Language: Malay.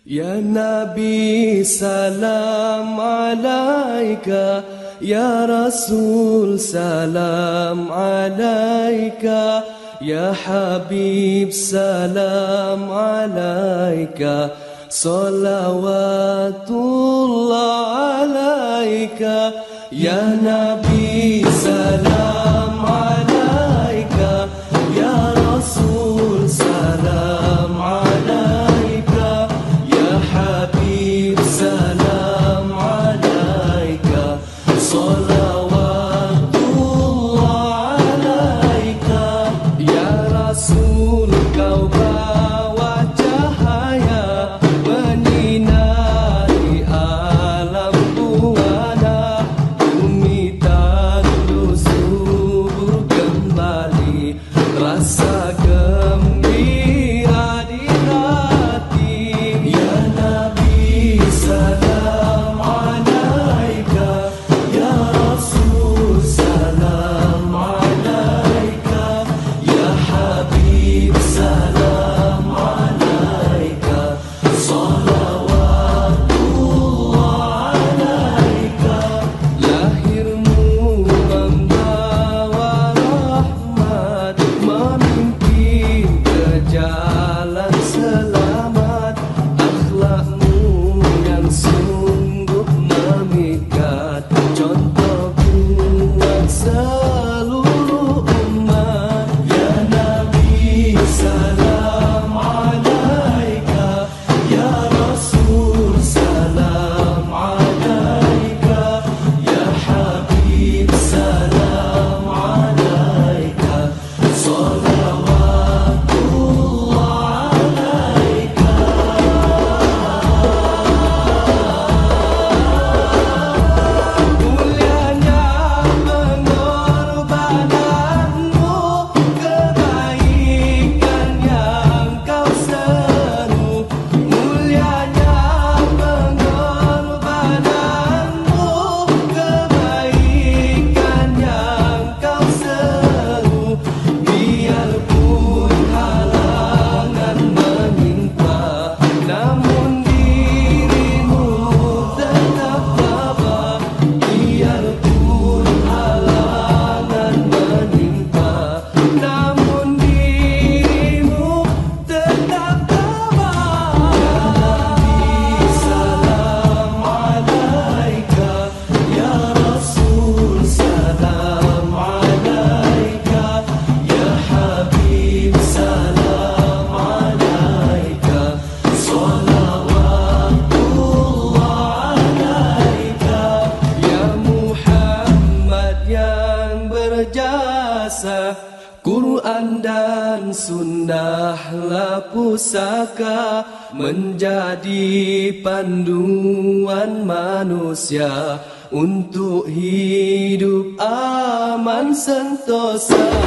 Ya Nabi salam alaika, Ya Rasul salam alaika, Ya Habib salam alaika, salawatullah alaika. Ya Nabi salam alaika, Ya Rasul salam alaika, Ya Habib salam alaika, salawatullah alaika. Ya Rasul kau bawa cahaya menyinari alam buana, bumi tandus subur kembali, rasa gembira di hati. Ya Nabi salam alaika, Ya Rasul salam alaika, Ya Habib salam alaika, salawatullah alaika. Lahirmu membawa rahmat, memimpin ke jalan selamat. Akhlakmu yang sungguh memikat, contoh buat seluruh umat. Ya Nabi salam alaika, Ya Rasul salam alaika, Ya Habib salam alaika, salawatullah alaika. Mulianya pengorbananmu, kebaikan yang kau seru. Mulianya pengorbananmu, kebaikan yang kau seru. Biarpun halangan menimpa, namun dirimu tetap tabah. Biarpun halangan menimpa, namun dirimu tetap tabah. Ya Nabi salam alaika, Ya Rasul salam alaika, Ya Habib salam alaika, salawatullah alaika. Ya Muhammad yang berjasa, Quran dan sunnahlah pusaka, menjadi panduan manusia untuk hidup aman sentosa.